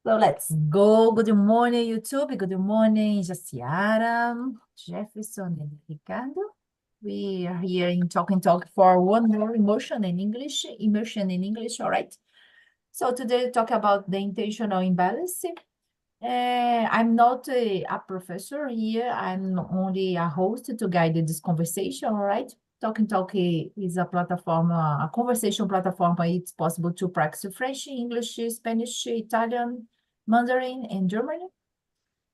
So let's go. Good morning, YouTube. Good morning, Jaciara, Jefferson, and Ricardo. We are here in Talk for one more immersion in English, all right? So today talk about the intentional imbalance. I'm not a professor here. I'm only a host to guide this conversation, all right? Talk is a platform, a conversation platform. It's possible to practice French, English, Spanish, Italian, Mandarin, and German.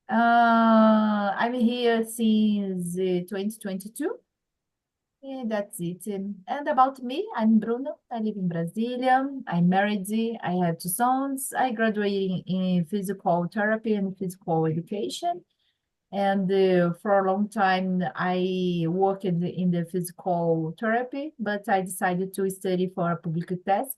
I'm here since 2022. Yeah, that's it. And about me, I'm Bruno. I live in Brasilia. I'm married. I have two sons. I graduated in physical therapy and physical education. And for a long time, I worked in the physical therapy, but I decided to study for a public test.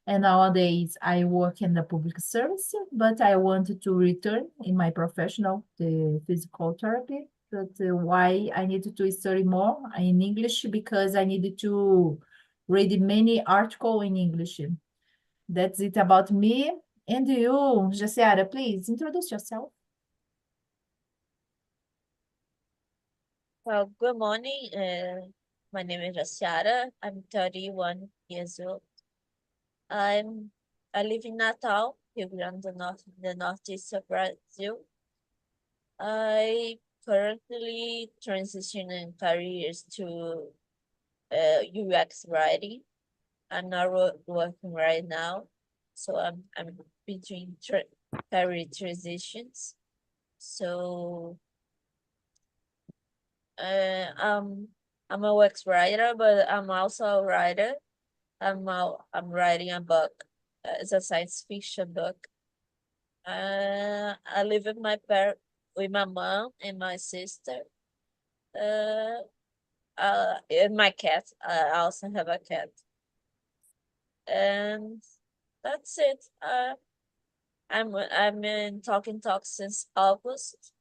And nowadays, I work in the public service, but I wanted to return in my professional, the physical therapy. But why I needed to study more in English because I needed to read many articles in English. That's it about me. And you, Jaciara, please introduce yourself. Well, good morning. My name is Jaciara. I'm 31 years old. I live in Natal, Rio Grande do Norte, the northeast of Brazil. I currently transitioning careers to UX writing. I'm not working right now, so I'm between career transitions. So Uh, um, I'm a UX writer, but I'm also a writer. I'm writing a book. It's a science fiction book. I live with my mom and my sister. Uh, and my cat. I also have a cat, and that's it. I'm in Talking Talk since August.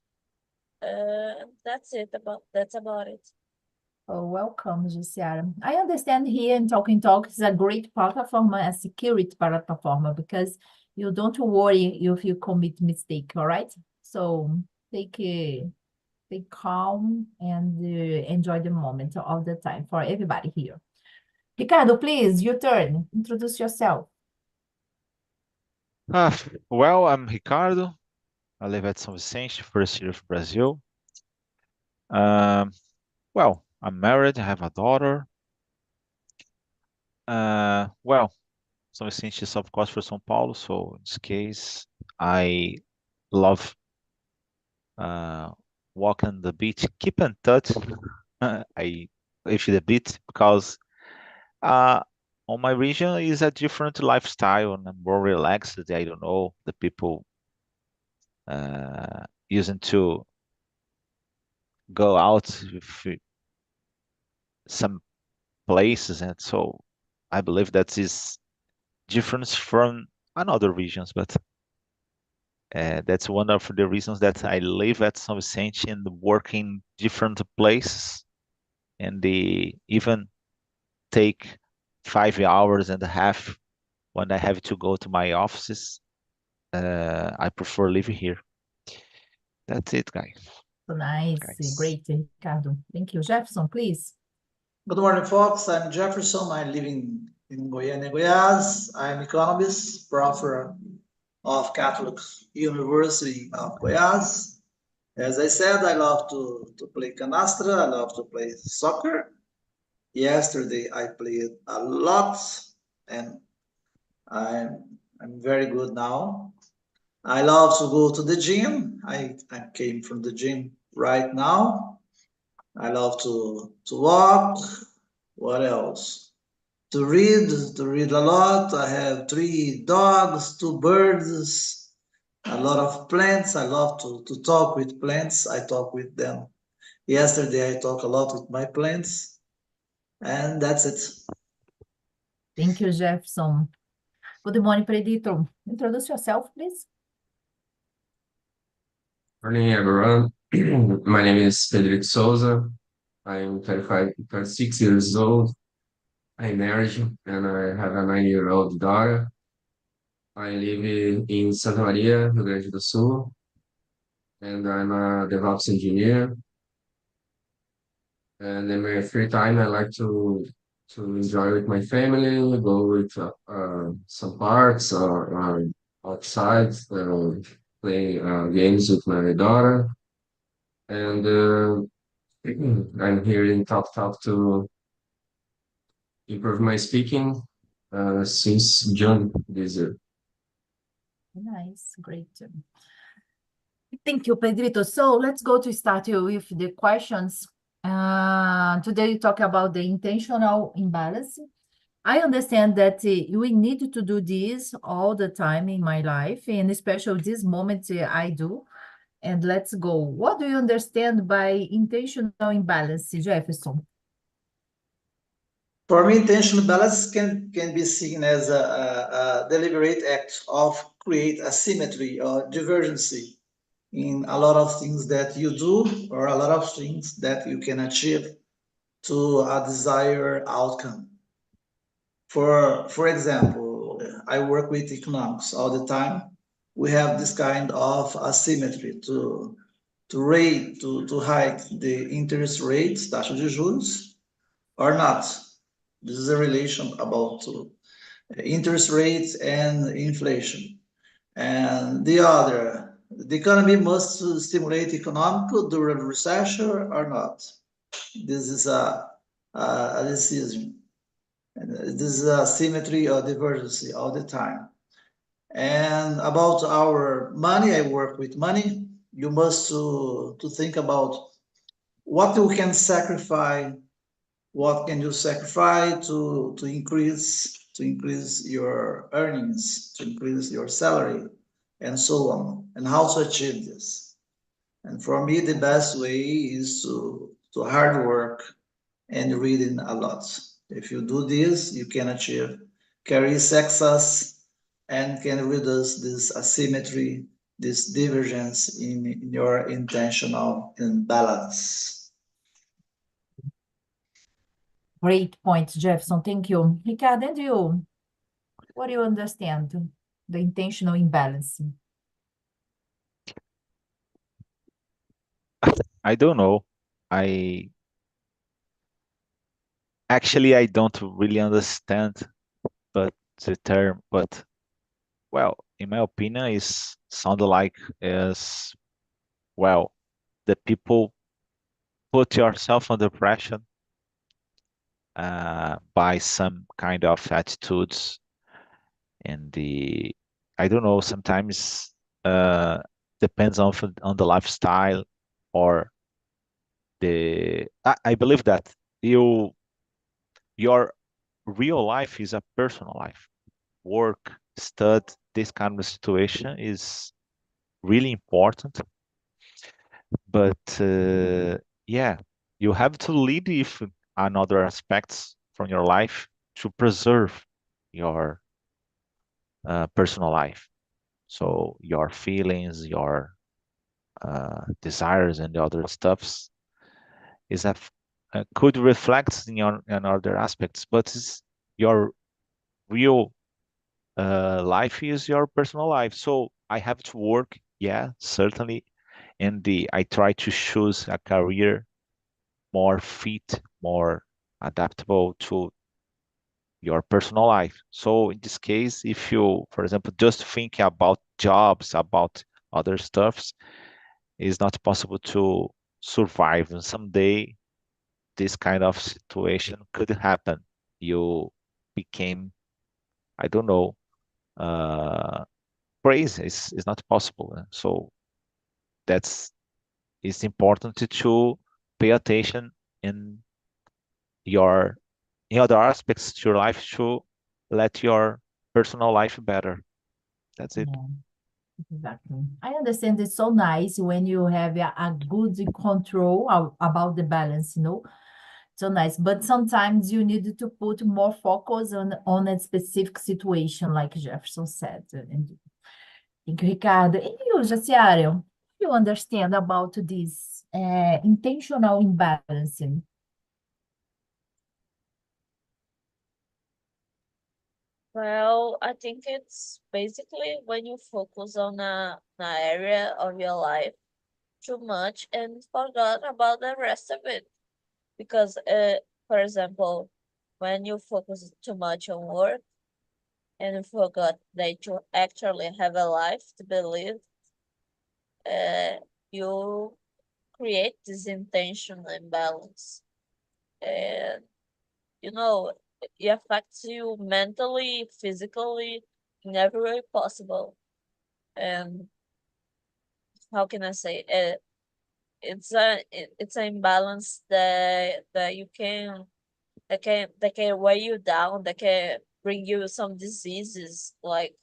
That's about it. Oh, welcome, Jussiara. I understand here in Talk is a great platform, a security platform, because you don't worry if you commit mistake, all right? So take take calm and enjoy the moment all the time for everybody here. Ricardo, please, your turn. Introduce yourself. Well, I'm Ricardo. I live at São Vicente, first year of Brazil. Um, well, I'm married. I have a daughter. Well, São Vicente is of course for São Paulo, so in this case, I love uh, walking the beach, keep in touch. I live the beach because uh, on my region is a different lifestyle and I'm more relaxed. I don't know the people using to go out with some places, and so I believe that is different from another regions, but that's one of the reasons that I live at São Vicente and work in different places, and they even take 5 hours and a half when I have to go to my offices. I prefer living here. That's it, So nice, guys. great, Ricardo. Thank you. Jefferson, please. Good morning, folks. I'm Jefferson. I live in Goiânia, Goiás. I'm economist, professor of Catholic University of Goiás. As I said, I love to play canastra. I love to play soccer. Yesterday, I played a lot, and I'm very good now. I love to go to the gym. I came from the gym right now. I love to walk. What else? To read a lot. I have 3 dogs, 2 birds, a lot of plants. I love to talk with plants. I talk with them. Yesterday, I talked a lot with my plants, and that's it. Thank you, Jefferson. Good morning, Predito. Introduce yourself, please. Morning, everyone. My name is Pedro Souza. I'm 36 years old. I'm married and I have a 9-year-old daughter. I live in Santa Maria, Rio Grande do Sul, and I'm a DevOps engineer. And in my free time, I like to enjoy with my family, go with some parks or outside, play games with my daughter. And I'm here in Talk to improve my speaking since June this year. Nice, great. Thank you, Pedrito. So let's go to start with the questions. Today you talk about the intentional imbalance. I understand that we need to do this all the time in my life, and especially this moment I do. And let's go. What do you understand by intentional imbalance, Jefferson? For me, intentional balance can be seen as a deliberate act of create asymmetry or divergency in a lot of things that you do or a lot of things that you can achieve to a desired outcome. For example, I work with economics all the time. We have this kind of asymmetry to hike the interest rates, taxa de juros, or not. This is a relation about interest rates and inflation. And the economy must stimulate economic during recession or not. This is a decision. And this is a symmetry or divergency all the time. And about our money, I work with money. You must to think about what you can sacrifice, what can you sacrifice to increase your earnings, to increase your salary, and so on, and how to achieve this. And for me, the best way is to hard work and reading a lot. If you do this, you can achieve carry success and can reduce this asymmetry, this divergence in your intentional imbalance. Great point, Jefferson. Thank you. Ricardo, and you? What do you understand? The intentional imbalance. I don't know. I actually I don't really understand but the term, but well, in my opinion, is sound like as well the people put yourself under pressure by some kind of attitudes and the I don't know, sometimes uh depends on the lifestyle or I believe that your real life is a personal life. Work, stud, this kind of situation is really important. But yeah, you have to lead if another aspects from your life to preserve your personal life. So your feelings, your desires, and the other stuffs is could reflect in your in other aspects, but it's your real life is your personal life. So I have to work, yeah, certainly, and the I try to choose a career more fit, more adaptable to your personal life. So in this case, if you, for example, just think about jobs, about other stuffs, it's not possible to survive. And someday this kind of situation could happen. You became, I don't know, uh, crazy. It's not possible. So that's it's important to pay attention in your in other aspects to your life to let your personal life better. That's it. Yeah, exactly. I understand it's so nice when you have a good control about the balance, So nice. But sometimes you need to put more focus on a specific situation, like Jefferson said. And thank you, Ricardo. And you, Jaciara, you understand about this intentional imbalancing? Well, I think it's basically when you focus on an area of your life too much and forgot about the rest of it. Because, for example, when you focus too much on work and you forgot that you actually have a life to be lived, you create this intentional imbalance. And, you know, it affects you mentally, physically, in every way possible. And how can I say it? It's an imbalance that you can that can weigh you down, that can bring you some diseases like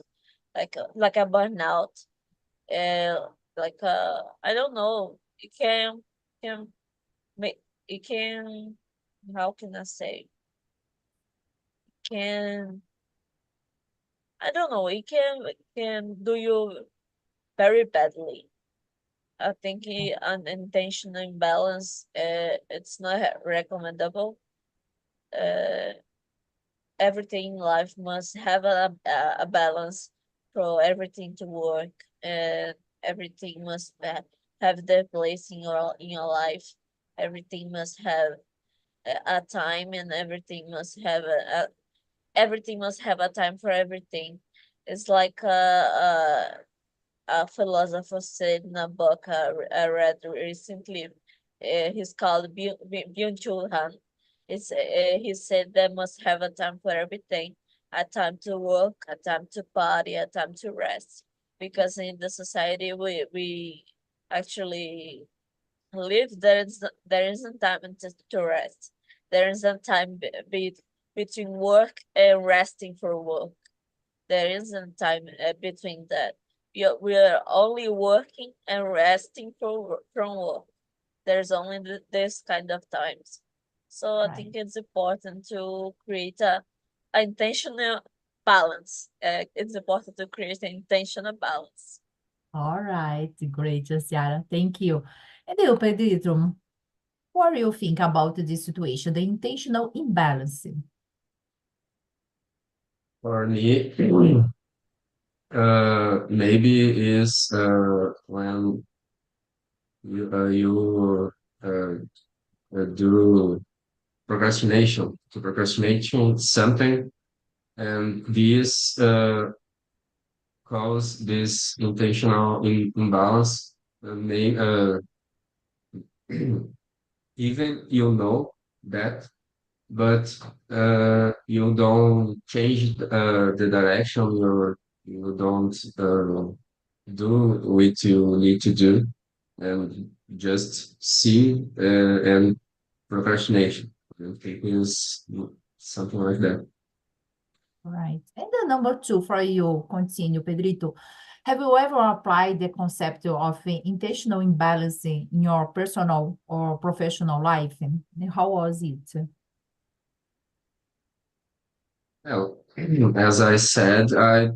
a burnout, I don't know. It can make it can how can I say can I don't know. It can do you very badly. I think unintentional imbalance, it's not recommendable. Uh, Everything in life must have a balance for everything to work, and everything must have their place in your life. Everything must have a time, and everything must have a time for everything. It's like a philosopher said in a book I read recently. He's called Byung-Chul Han. He said they must have a time for everything, a time to work, a time to party, a time to rest. Because in the society we actually live, there isn't time to rest. There isn't time between work and resting for work. There isn't time between that. We are only working and resting from work. There's only this kind of times. So I Right. think it's important to create a intentional balance. It's important to create an intentional balance. All right. Great, Josiara. Thank you. And you, Pedrito, what do you think about this situation, the intentional imbalance? For me, maybe is when you do procrastination something, and this cause this intentional imbalance. May even you know that, but you don't change the direction, you don't do what you need to do, and just see and procrastination. I think is something like that. Right. And the number two for you, continue, Pedrito. Have you ever applied the concept of intentional imbalance in your personal or professional life? And how was it? Well, as I said, I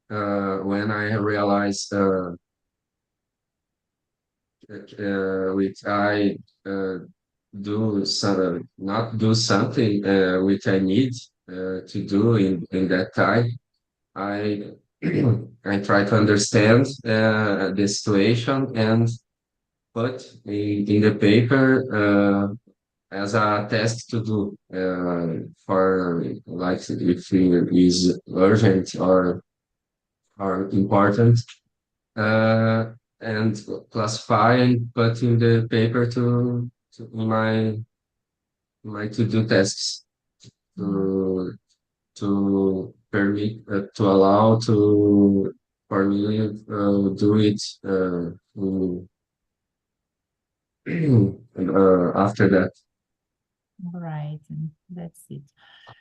when I realized which I uh, do some not do something which I need to do in that time. I I try to understand the situation and put in the paper as a task to do for like if it is urgent or important, uh, and classify and put in the paper to my to-do tasks Mhm. to permit to allow to for me do it in- after that. Right. That's it.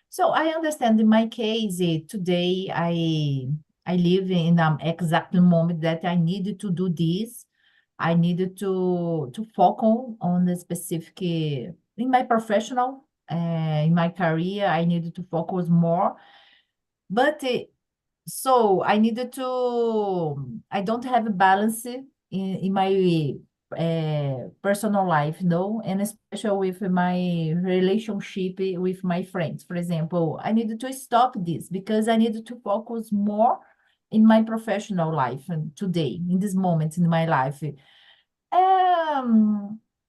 So I understand in my case, today I live in an exact moment that I needed to do this. I needed to focus on the specific in my professional in my career. I needed to focus more, but so I needed to. I don't have a balance in my personal life, no, and especially with my relationship with my friends. For example, I need to stop this because I need to focus more in my professional life and today, in this moment in my life.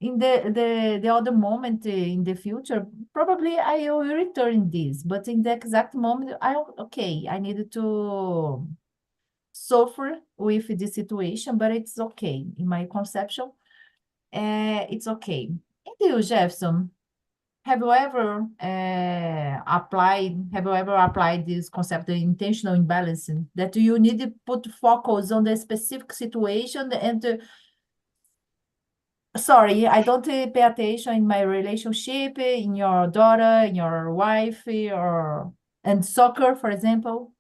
In the other moment in the future, probably I will return this, but in the exact moment, okay, I need to suffer with this situation, but it's okay. In my conception, it's okay. And you, Jefferson, have you ever applied this concept of intentional imbalancing, that you need to put focus on the specific situation and sorry, I don't pay attention in my relationship, in your daughter, in your wife, or and soccer, for example.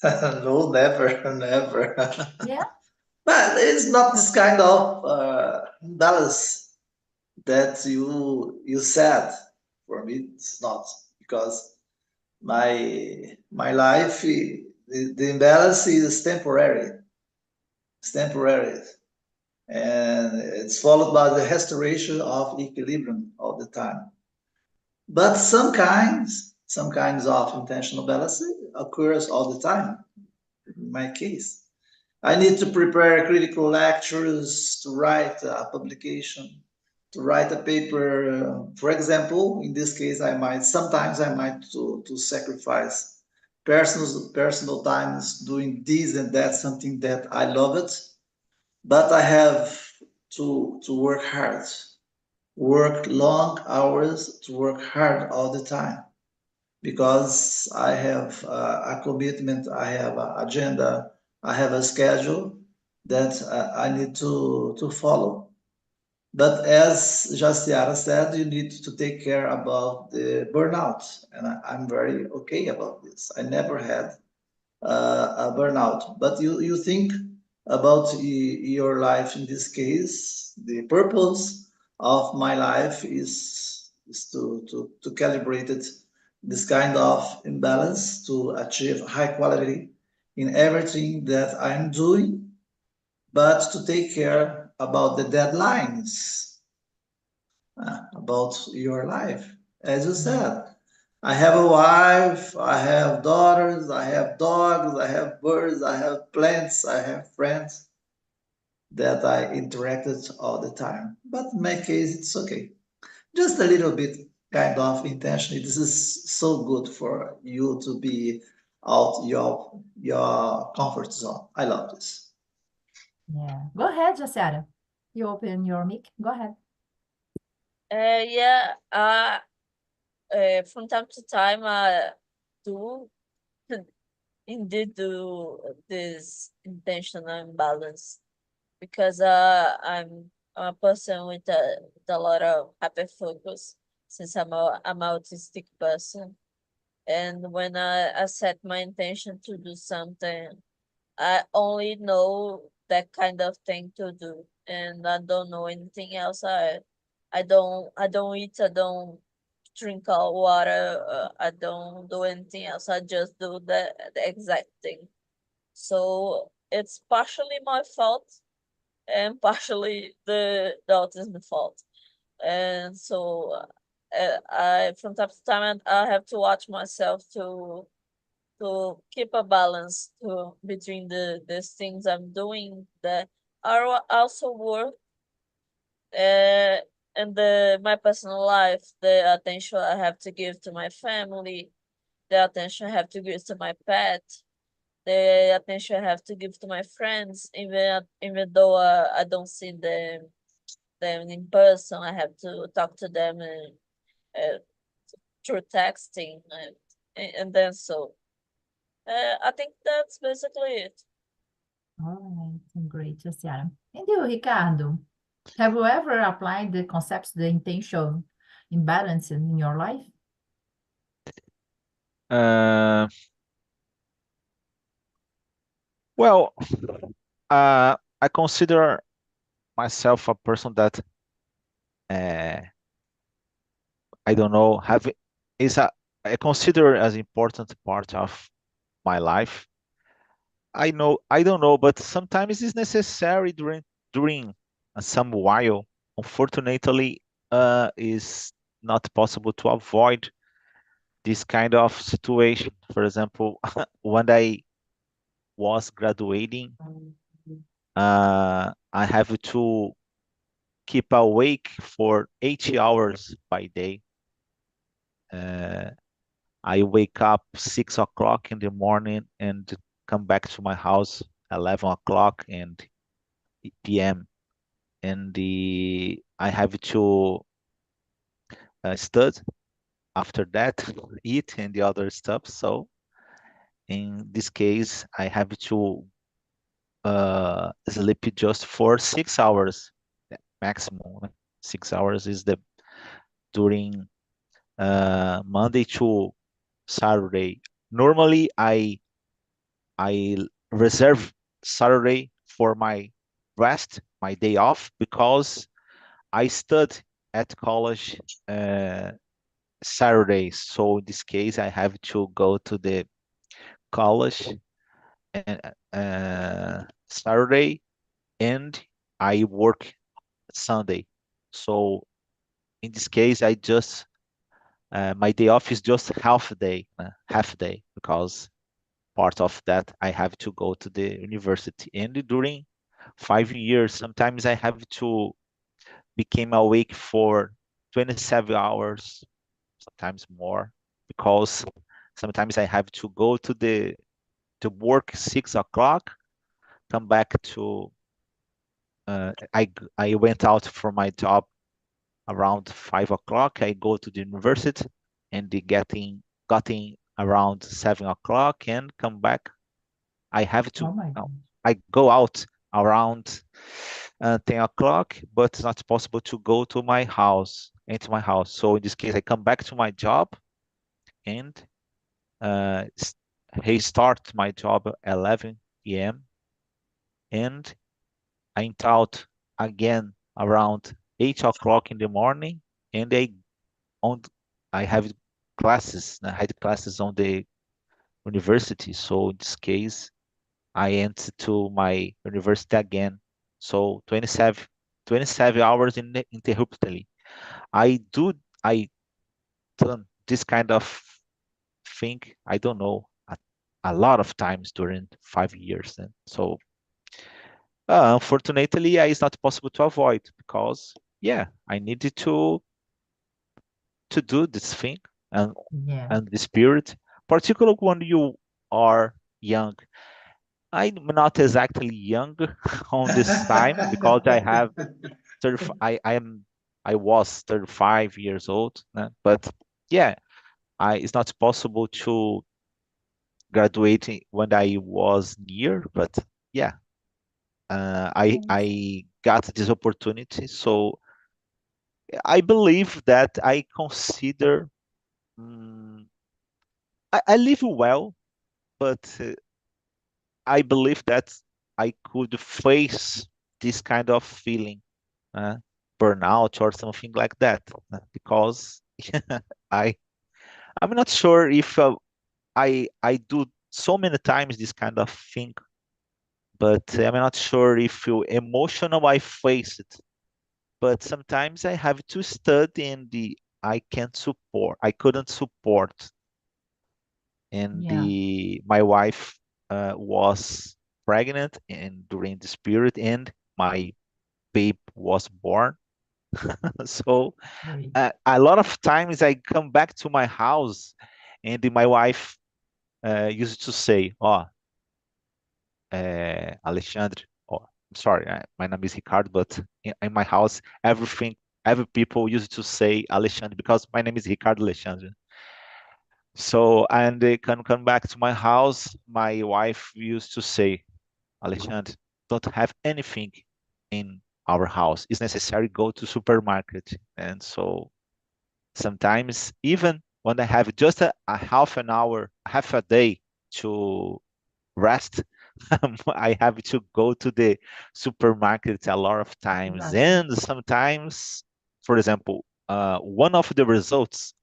No, never, never. Yeah. But it's not this kind of balance that you said. For me, it's not because my life, the imbalance is temporary. It's temporary, and it's followed by the restoration of equilibrium all the time. But some kinds of intentional balance occurs all the time. In my case, I need to prepare critical lectures, to write a publication, to write a paper. For example, in this case, sometimes I might to sacrifice personal times doing this and that, something that I love it, but I have to work hard, work long hours, to work hard all the time because I have a commitment, I have an agenda, I have a schedule that I need to follow. But as Jaciara said, you need to take care about the burnout, and I'm very okay about this. I never had a burnout, but you think about your life in this case. The purpose of my life is to calibrate it, this kind of imbalance to achieve high quality in everything that I'm doing, but to take care about the deadlines, about your life. As you said, I have a wife, I have daughters, I have dogs, I have birds, I have plants, I have friends that I interacted all the time. But in my case, it's okay. Just a little bit kind of intentionally. This is so good for you to be out your comfort zone. I love this. Yeah. Go ahead, Jaciara. You open your mic. Go ahead. Yeah, from time to time, I do indeed do this intentional imbalance because I'm a person with a lot of hyperfocus since I'm autistic person. And when I set my intention to do something, I only know that kind of thing to do, and I don't know anything else. I don't eat. I don't drink all water. I don't do anything else. I just do the exact thing. So it's partially my fault and partially the autism fault. And so I from time to time I have to watch myself to keep a balance between these things I'm doing that are also work uh, and my personal life, the attention I have to give to my family, the attention I have to give to my pet, the attention I have to give to my friends, even though I don't see them in person, I have to talk to them uh, through texting and then so I think that's basically it. All right. Great, Jaciara. And you, Ricardo? Have you ever applied the concepts, the intention imbalance in your life? Uh, well, I consider myself a person that uh, I don't know have is a I consider as important part of my life. I don't know, but sometimes it's necessary during some while. Unfortunately, is not possible to avoid this kind of situation. For example, when I was graduating, I have to keep awake for 80 hours by day. Uh, I wake up 6 o'clock in the morning and come back to my house 11 o'clock and p.m. And I have to study after that, eat and the other stuff. So in this case, I have to sleep just for 6 hours maximum. 6 hours is the during Monday to Saturday. Normally, I reserve Saturday for my rest, my day off, because I stud at college uh, Saturdays. So in this case, I have to go to the college and Saturday, and I work Sunday. So in this case, I just my day off is just half day, because part of that I have to go to the university. And during 5 years, sometimes I have to become awake for 27 hours, sometimes more, because sometimes I have to go to work 6 o'clock, come back to I went out from my job around 5 o'clock. I go to the university and getting around 7 o'clock and come back. I have to Oh my no, God. I go out around 10 o'clock, but it's not possible to go to my house, into my house. So in this case, I come back to my job and uh, s- restart my job at 11 p.m. and I'm out again around 8 o'clock in the morning, and on I have classes. I had classes on the university, so in this case, I enter to my university again. So 27 hours interruptedly. I do I done this kind of thing. I don't know a lot of times during 5 years, and so unfortunately, it's not possible to avoid because yeah, I needed to do this thing and Yeah. the spirit, particularly when you are young. I'm not exactly young on this time because I have 30, I was 35 years old, but yeah, I it's not possible to graduate when I was near, but yeah, I got this opportunity, so I believe that I consider mm, I live well, but I believe that I could face this kind of feeling, uh, burnout or something like that, because I I'm not sure if I do so many times this kind of thing, but I'm not sure if you emotional I face it. But sometimes I have to study and I couldn't support, and Yeah. the my wife was pregnant and during this period, and my babe was born. So Great. a lot of times I come back to my house, and my wife used to say, "Oh, Alexandre." Oh, I'm sorry, my name is Ricardo, but in my house, every people used to say Alexandre because my name is Ricardo Alexandre. So, and they can come back to my house. My wife used to say, Alexandre, don't have anything in our house. It's necessary go to supermarket. And so sometimes even when I have just a half an hour, half a day to rest, I have to go to the supermarket a lot of times. Exactly. And sometimes, for example, one of the results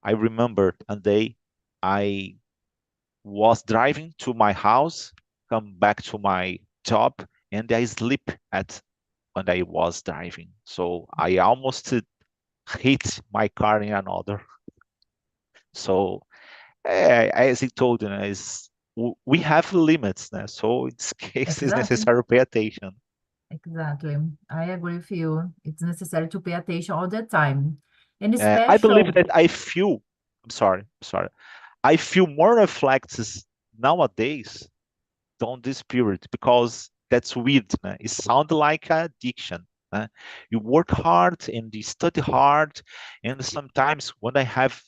I remember a day I was driving to my house, come back to my job, and I sleep at when I was driving. So I almost hit my car in another. So as I told you, we have limits, né? So in this case, it's Exactly. necessary to pay attention. Exactly. I agree with you. It's necessary to pay attention all the time. And I believe special, that I'm sorry. I feel more reflexes nowadays on this period because that's weird. Né? It sounds like addiction. Né? You work hard and you study hard, and sometimes when I have,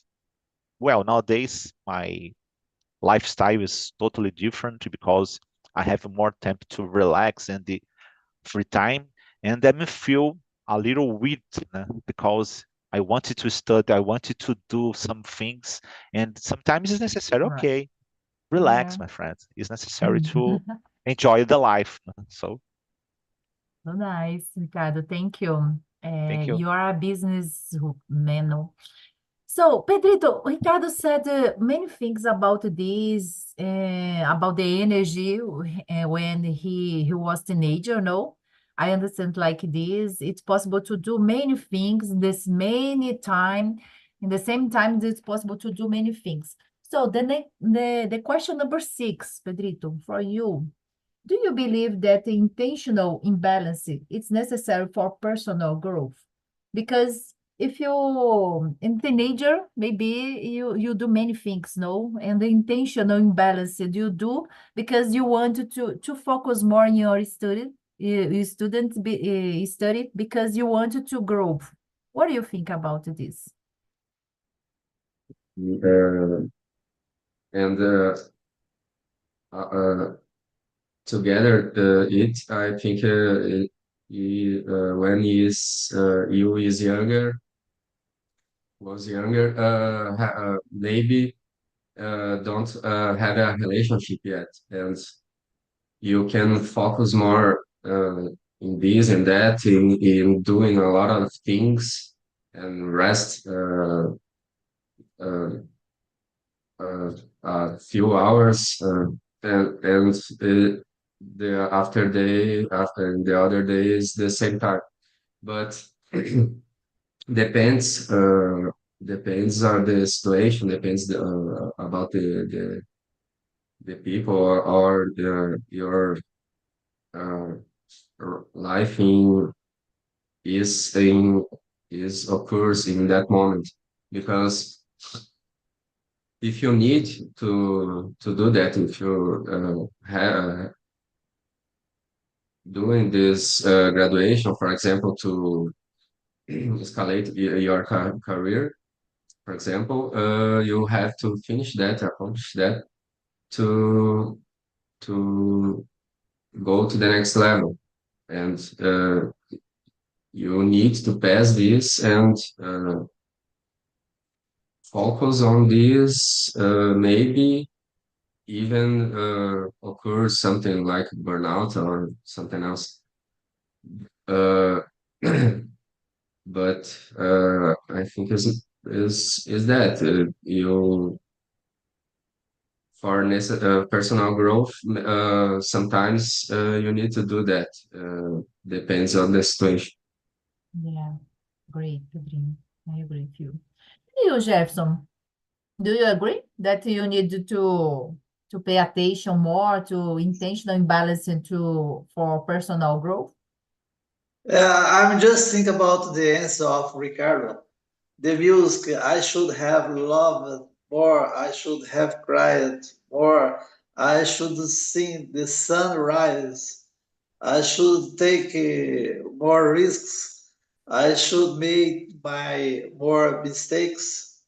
well, nowadays my lifestyle is totally different because I have more time to relax and the free time, and then I feel a little weird né? Because I wanted to study, I wanted to do some things, and sometimes it's necessary. right? Okay, relax, Yeah. my friends. It's necessary to enjoy the life. So So nice, Ricardo. Thank you. thank you. You are a businessman. No? So, Pedrito, Ricardo said many things about this, about the energy when he was teenager, no? I understand like this. It's possible to do many things in this many time. In the same time, it's possible to do many things. So the question number 6, Pedrito, for you. Do you believe that intentional imbalance is necessary for personal growth? Because if you in teenager, maybe you do many things, no? And the intentional imbalance you do because you want to focus more on your study, study because you want to grow. What do you think about this? Uh, and uh, uh, together it I think when you is younger was younger maybe don't have a relationship yet, and you can focus more in this and that in doing a lot of things and rest uh, uh, a few hours and the after the other day is the same time, but depends depends on the situation, depends about the people or your uh, life in is occurs in that moment, because if you need to do that, if you doing this graduation, for example, to escalate your career, for example, you have to finish that, accomplish that to to go to the next level, and you need to pass this and focus on this. Maybe even occurs something like burnout or something else. Uh, but I think is that you for personal growth, sometimes you need to do that. Depends on the situation. Yeah, great, Pedrinho. I agree with you. You, Jefferson, do you agree that you need to pay attention more to intentional imbalance into for personal growth? I'm just thinking about the answer of Ricardo. The music, I should have loved more, I should have cried more, I should seen the sunrise, I should take more risks, I should make my more mistakes,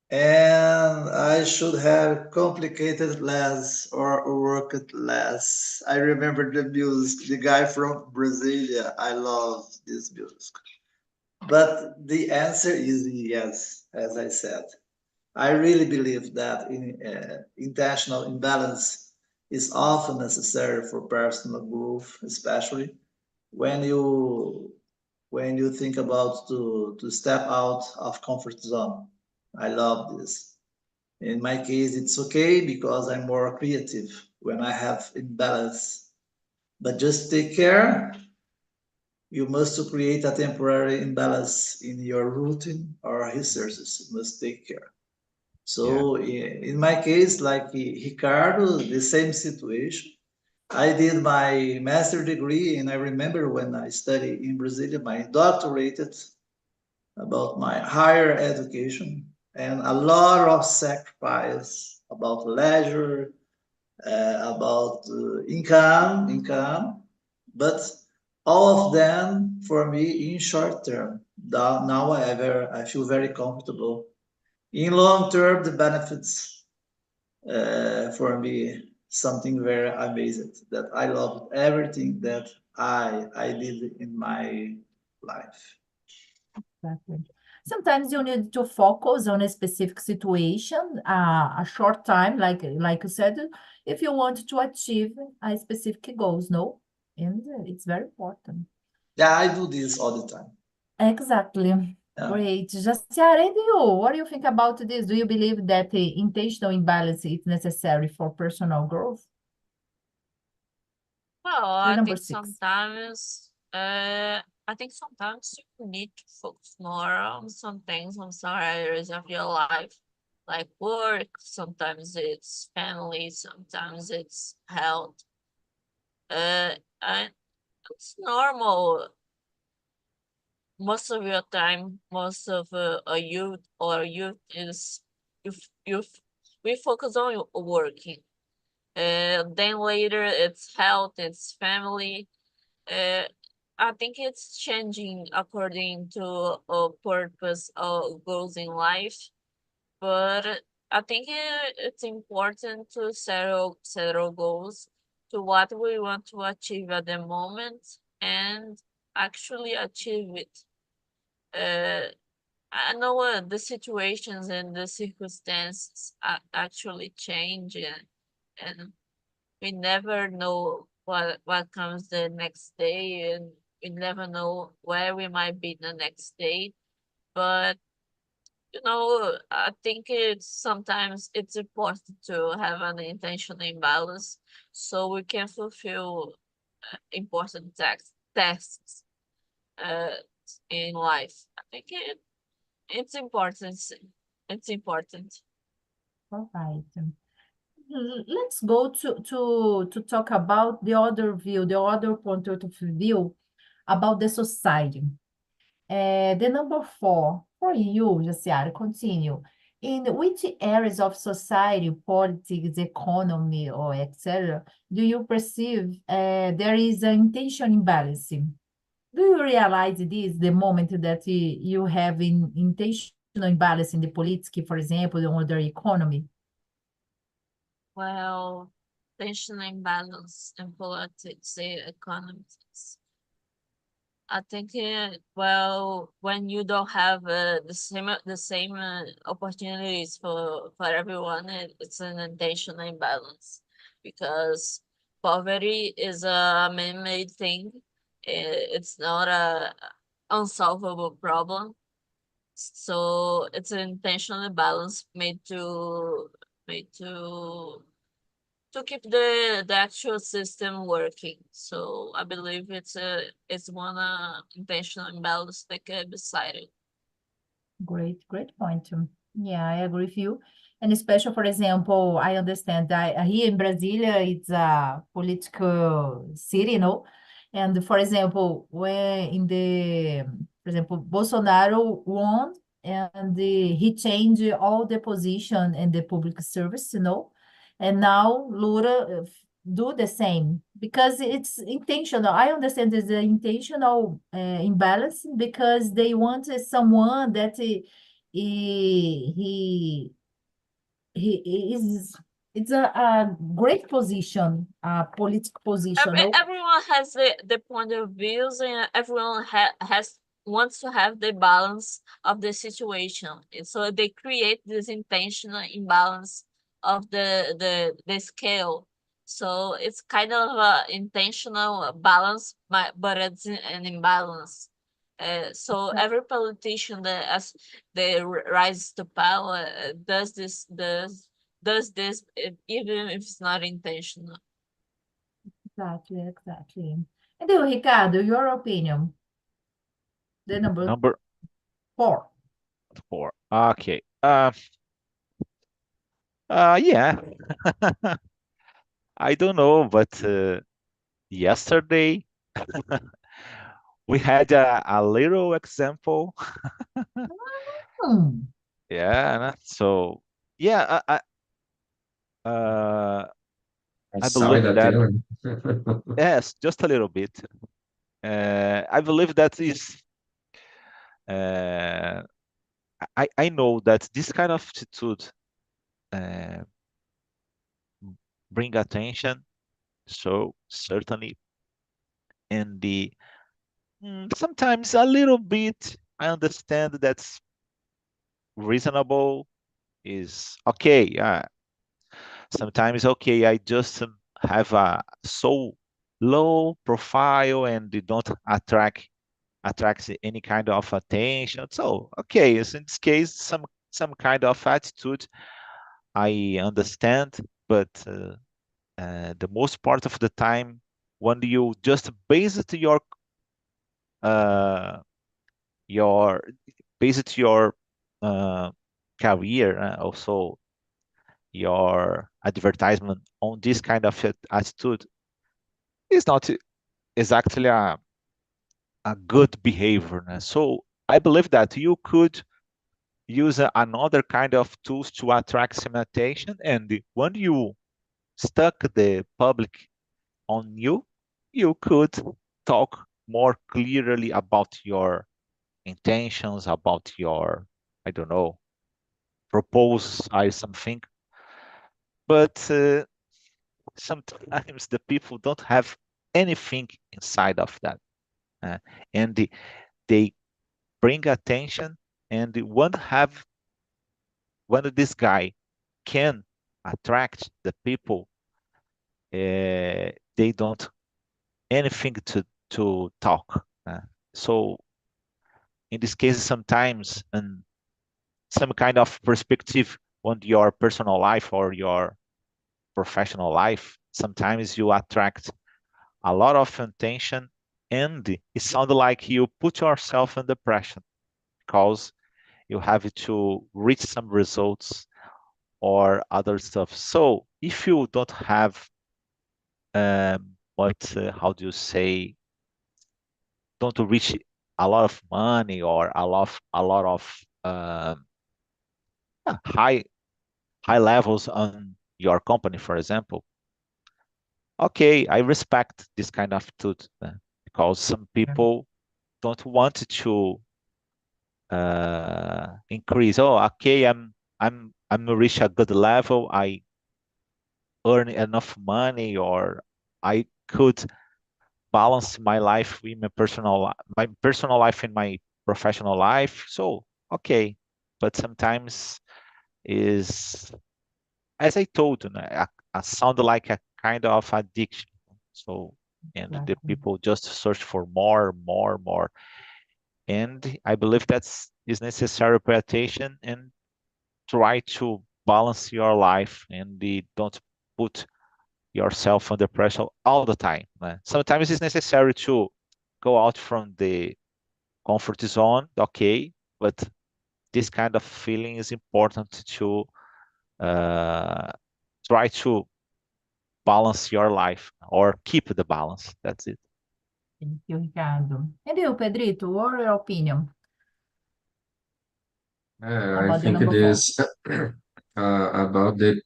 and I should have complicated less or worked less. I remember the music, the guy from Brasilia. I love this music. But the answer is yes, as I said. I really believe that intentional imbalance is often necessary for personal growth, especially when you when you think about to step out of comfort zone. I love this. In my case, it's okay because I'm more creative when I have imbalance. But just take care you must create a temporary imbalance in your routine or resources. You must take care. So in my case, like Ricardo, the same situation. I did my master degree, and I remember when I studied in Brazil, my doctorate about my higher education, and a lot of sacrifice about leisure, about income, but all of them for me in short term. Now I feel very comfortable. In long term, the benefits for me something very amazing that I loved everything that I did in my life. Exactly. Sometimes you need to focus on a specific situation, a short time, like you said, if you want to achieve a specific goals, no? And it's very important. Yeah, I do this all the time. Exactly. Yeah. Great. Jaciara, and you, what do you think about this? Do you believe that the intentional imbalance is necessary for personal growth? Well, The I number think 6. sometimes, you need to focus more on some things, on some areas of your life, like work. Sometimes it's family, sometimes it's health. And it's normal. Most of your time, most of a youth is you we focus on working. Then later it's health, it's family. Uh, I think it's changing according to a purpose or goals in life, but I think it's important to settle goals to what we want to achieve at the moment and actually achieve it. Uh, I know the situations and the circumstances actually change, and we never know what comes the next day, and we never know where we might be the next day. But I think it's important to have an intentional imbalance so we can fulfill important tasks uh, in life. I think it's important. It's important. All right. Let's go to talk about the other view, the other point of view about the society. The number 4, for you, Jaciara, continue. In which areas of society, politics, economy, or etc., do you perceive there is an intention imbalance? Do you realize this the moment that you have intentional imbalance in the politics, for example, or the economy? Well, tension imbalance in politics, economics. I think well, when you don't have the same opportunities for everyone, it's an intentional imbalance because poverty is a man-made thing. It's not a unsolvable problem. So it's an intentional balance made to keep the actual system working. So I believe it's one intentional imbalance that can be cited. Great point. Yeah, I agree with you. And especially, for example, I understand that here in Brasilia, it's a political city, And for example, for example, Bolsonaro won and he changed all the position in the public service, And now Lula do the same because it's intentional. I understand it's an intentional imbalance because they wanted someone that he is it's a great position, a political position. Everyone has the point of views, and everyone has wants to have the balance of the situation. And so they create this intentional imbalance of the scale. So it's kind of a intentional balance, but it's an imbalance. So every politician that as they rise to power does this even if it's not intentional. Exactly, exactly. And you, Ricardo, your opinion? The number Number 4. 4. Okay. Yeah. I don't know, but yesterday we had a little example. Hmm. Yeah. So yeah, I I saw believe that, that yeah. yes, just a little bit. I believe that is. Uh, I know that this kind of attitude uh, bring attention. So certainly, and the sometimes a little bit. I understand that's reasonable. Is okay. Yeah, sometimes okay. I just have a so low profile and they don't attracts any kind of attention. So okay, so in this case, some kind of attitude I understand, but the most part of the time, when you just base it uh, your your uh, career, also your advertisement on this kind of attitude, is not exactly a good behavior. So I believe that you could use another kind of tools to attract some attention, and when you stuck the public on you, you could talk more clearly about your intentions, about your, I don't know, propose something. But sometimes the people don't have anything inside of that. Uh, and they bring attention, and when this guy can attract the people, they don't anything to talk. So in this case, sometimes and some kind of perspective on your personal life or your professional life, sometimes you attract a lot of attention, and it sounds like you put yourself under pressure because you have to reach some results or other stuff. So if you don't have what how do you say, don't reach a lot of money or a lot of high high levels on your company, for example, okay, I respect this kind of attitude because some people don't want to increase. Oh, okay, I'm reach a good level. I earn enough money, or I could balance my life with my personal life and my professional life. So okay, but sometimes is, as I told you, a sound like a kind of addiction. So and the Exactly. people just search for more, more, more. And I believe that's is necessary pay attention and try to balance your life and don't put yourself under pressure all the time. Sometimes it's necessary to go out from the comfort zone, okay, but this kind of feeling is important to uh, try to balance your life or keep the balance. That's it. Thank you, Ricardo. And you, Pedrito, what your opinion I about the think it number 4? is about the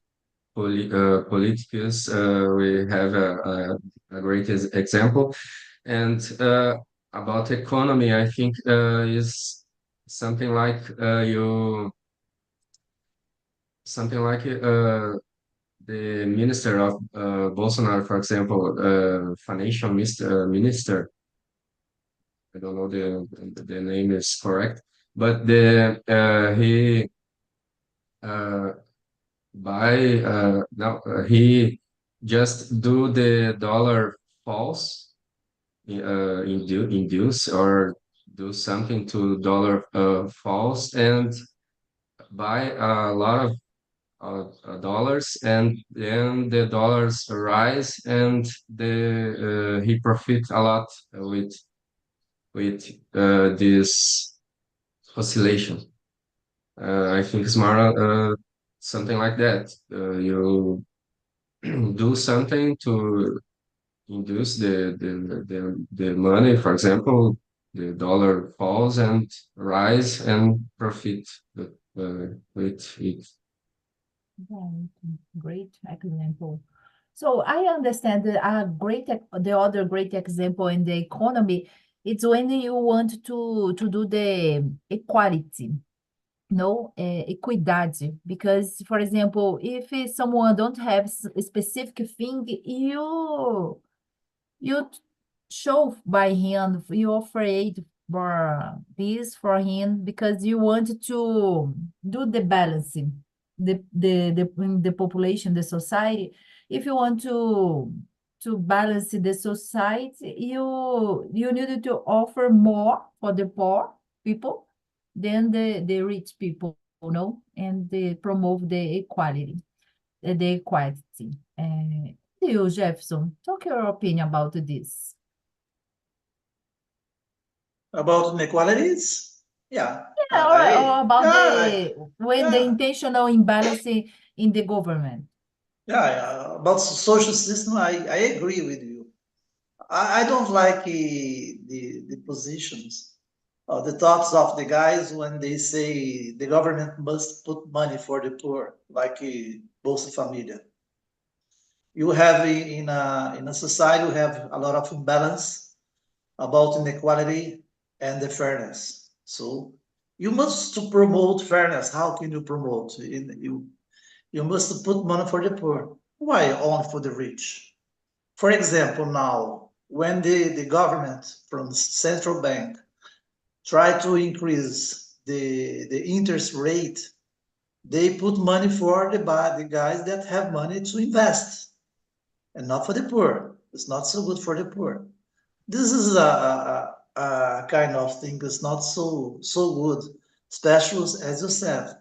politics. We have a great example, and about economy, I think is something like the minister of Bolsonaro, for example, financial minister. I don't know the name is correct, but the he buy no he just do the dollar false induce or do something to dollar false and buy a lot dollars, and then the dollars rise, and he profit a lot with this oscillation. I think it's more something like that. You do something to induce the money. For example, the dollar falls and rise and profit with it. Right. Great example. So I understand that the other great example in the economy, it's when you want to do the equality, no, equidade. Because, for example, if someone don't have a specific thing, you show by him, you afraid for this for him because you want to do the balancing, in the population, the society. If you want to balance the society, you need to offer more for the poor people than the rich people, and they promote the equality, the equality. You, Jefferson, talk your opinion about this. About inequalities, yeah, Yeah, or about yeah, when the yeah, intentional imbalance in the government. yeah. About social system, I agree with you. I don't like the positions or the thoughts of the guys when they say the government must put money for the poor, like Bolsa Familia. You have in a society, you have a lot of imbalance about inequality and the fairness. So you must to promote fairness. How can you promote? You must put money for the poor. Why only for the rich? For example, now when the government from the central bank try to increase the interest rate, they put money for the guys that have money to invest and not for the poor. It's not so good for the poor. This is a kind of thing that's not so good, especially as you said,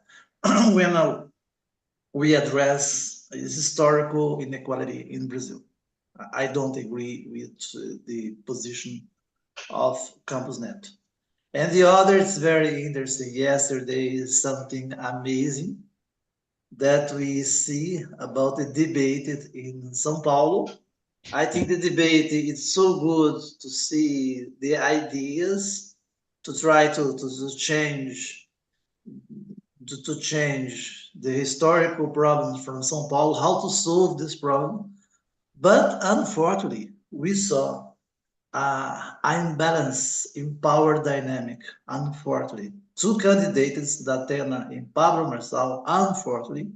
when we address this historical inequality in Brazil. I don't agree with the position of CampusNet. And the other is very interesting. Yesterday is something amazing that we see about the debate in São Paulo. I think the debate is so good to see the ideas to try to change to change the historical problems from São Paulo, how to solve this problem. But unfortunately, we saw an imbalance in power dynamic. Unfortunately, two candidates, Datena and Pablo Marçal, unfortunately,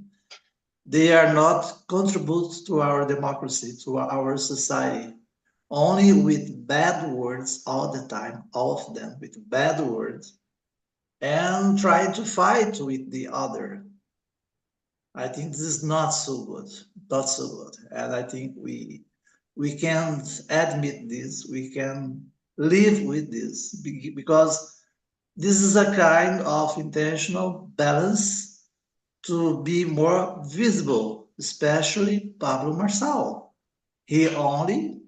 they are not contribute to our democracy, to our society. Only with bad words all the time, all of them with bad words, and trying to fight with the other. I think this is not so good, not so good. And I think we can admit this, we can live with this because this is a kind of intentional balance to be more visible, especially Pablo Marçal. He only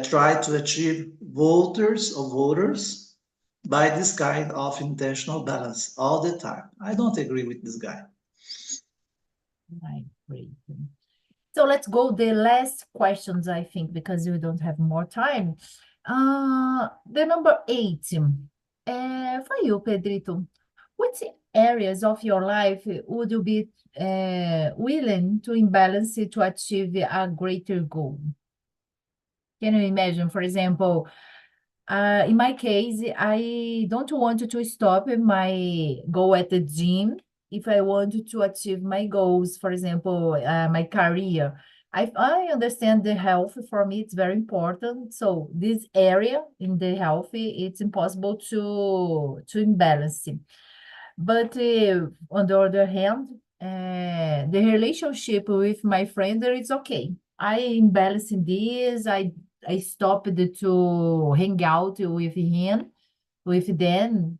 tried to achieve voters by this kind of intentional balance all the time. I don't agree with this guy. Right, great. So let's go the last questions, I think, because we don't have more time. The number 8. For you, Pedrito, which areas of your life would you be willing to imbalance to achieve a greater goal? Can you imagine, for example, in my case, I don't want to stop my goal at the gym if I want to achieve my goals, for example, my career. I understand the health for me, it's very important. So this area in the health, it's impossible to imbalance. But on the other hand, the relationship with my friend, it's okay. I imbalance in this, I stopped to hang out with him, with Dan,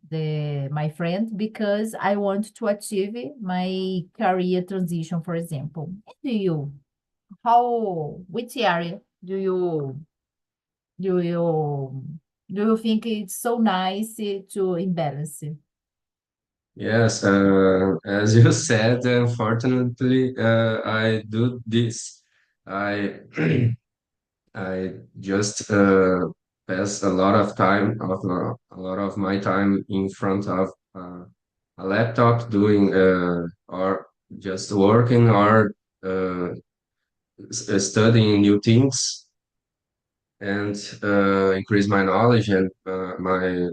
my friend, because I want to achieve my career transition, for example. And which area do you do you think it's so nice to imbalance? Yes, as you said, unfortunately, I do this. I I just pass a lot of time a lot of my time in front of a laptop doing or just working or uh, studying new things and increase my knowledge and my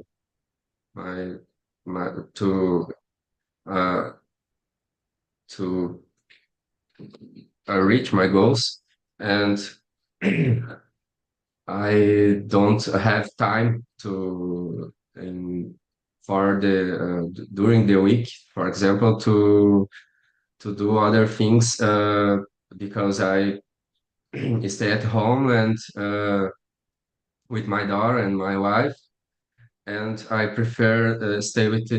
my uh, to reach my goals and I don't have time to for the during the week, for example, to do other things because I stay at home and with my daughter and my wife, and I prefer stay with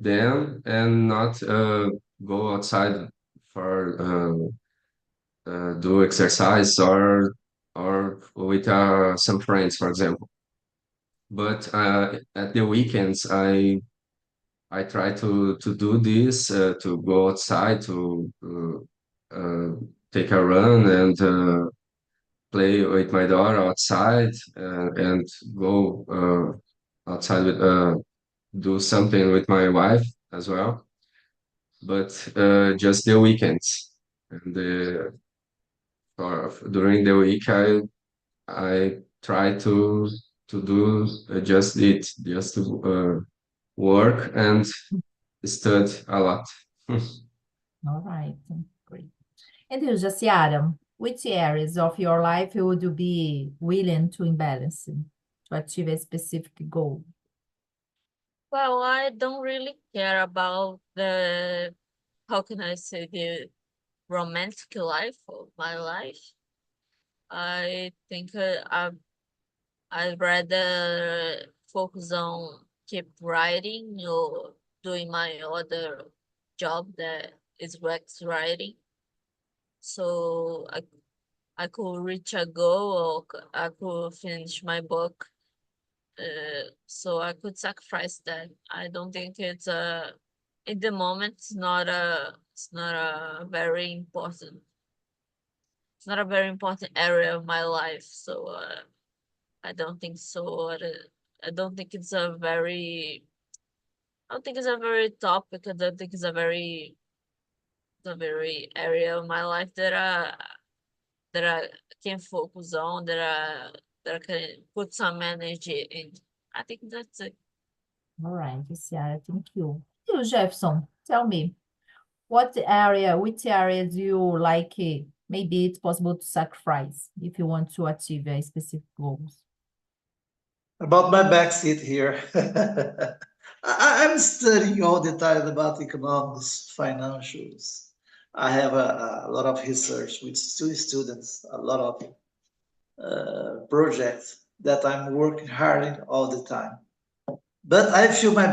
them and not go outside for do exercise or with some friends, for example. But at the weekends, I try to do this to go outside to take a run and play with my daughter outside and go outside with do something with my wife as well. But just the weekends and during the week, I try to do just to work and study a lot. All right, great. And you, Jaciara, which areas of your life would you be willing to imbalance to achieve a specific goal? Well, I don't really care about the, how can I say, the romantic life of my life. I think I'd rather focus on keep writing or doing my other job that is wax writing. So I could reach a goal or I could finish my book. So I could sacrifice that. I don't think it's at the moment it's not a very important it's not a very important area of my life. So I don't think so. I don't think it's a very I don't think it's a very topic. I don't think it's a very area of my life that I can focus on, that I can put some energy in. I think that's it. All right, Jaciara, thank you. You, Jefferson, tell me, which area do you like? Maybe it's possible to sacrifice if you want to achieve a specific goals. About my backseat here. I'm studying all the time about economics, financials. I have a lot of research with two students, a lot of projects that I'm working hard in all the time. But I feel my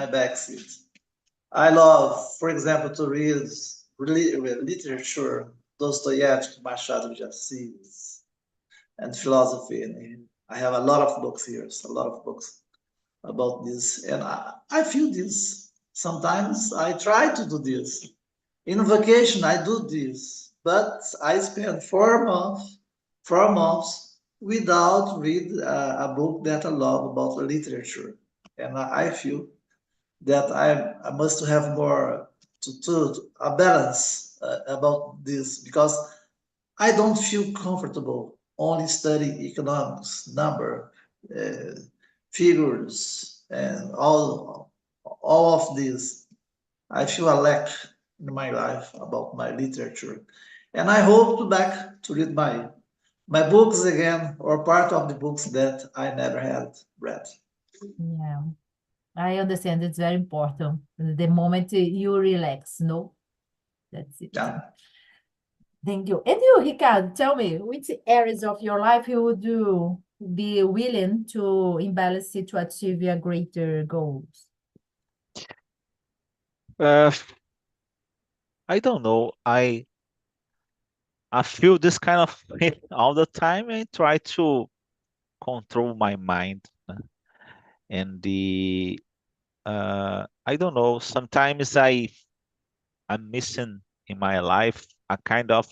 backseat. I love, for example, to read literature, Dostoevsky, Machado de Assis, and philosophy. And I have a lot of books here, a lot of books about this. And I feel this. Sometimes I try to do this. In vacation, I do this, but I spend 4 months without read a book that I love about literature. And I feel that I must have more to a balance about this because I don't feel comfortable only studying economics, number, uh, figures, and all of this. I feel a lack in my life about my literature, and I hope to back to read my books again or part of the books that I never had read. Yeah, I understand. It's very important. The moment you relax, no? That's it. Yeah. Thank you. And you, Ricardo, tell me, which areas of your life you would be willing to imbalance to achieve your greater goals? Uh, I don't know. I feel this kind of thing all the time and try to control my mind. And I don't know. Sometimes I'm missing in my life a kind of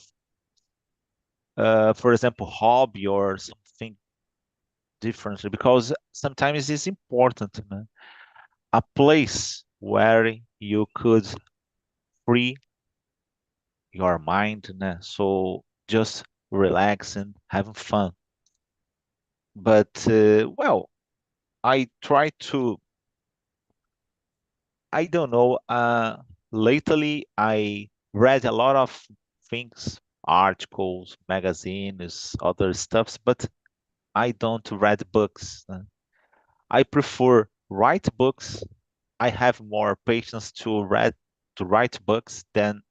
for example, hobby or something different because sometimes it's important. A place where you could free your mind, so just relax and having fun. But well, I try to. I don't know. Lately, I read a lot of things, articles, magazines, other stuffs, but I don't read books. I prefer write books. I have more patience to write books than,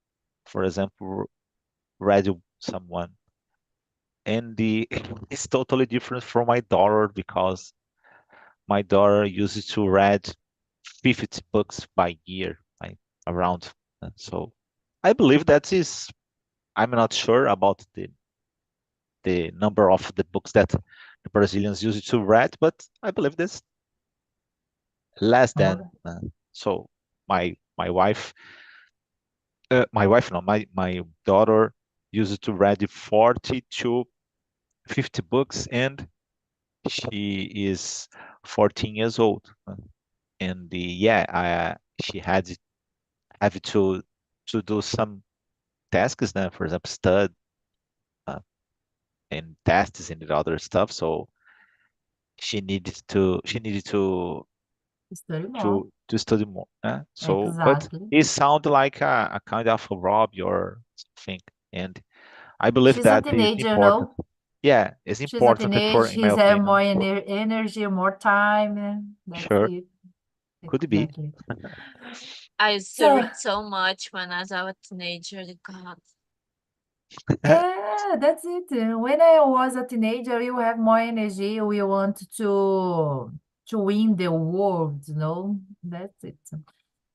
for example, read someone. And the it's totally different from my daughter because my daughter used to read 50 books by year, like around. So I believe that is. I'm not sure about the number of the books that the Brazilians used to read, but I believe that's less than. Okay. So my wife, no, my daughter used to read 40 to 50 books, and she is 14 years old. And yeah, she had have to do some tasks, for example, stud uh, and tests and other stuff. So she needed Study more. to study more. So, but Exactly. it sounds like a kind of a hobby or something, and I believe She's a that is teenager, important. no? Yeah, it's She's a important teenager. for, in my She's have more opinion, for energy, more time. That's sure it. could be. Exactly. I used to So, read so much when I was a teenager. God, yeah, that's it. When I was a teenager, you have more energy. We want to win the world, That's it.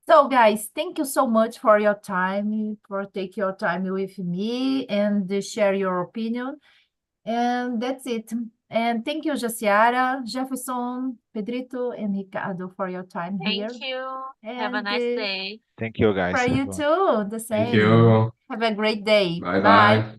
So, guys, thank you so much for your time, for take your time with me and share your opinion. And that's it. And thank you, Jaciara, Jefferson, Pedrito, and Ricardo for your time here. thank you. Have a And nice day. Thank you, for guys. you too, the Thank same. you. Have a great day. Bye Bye. bye.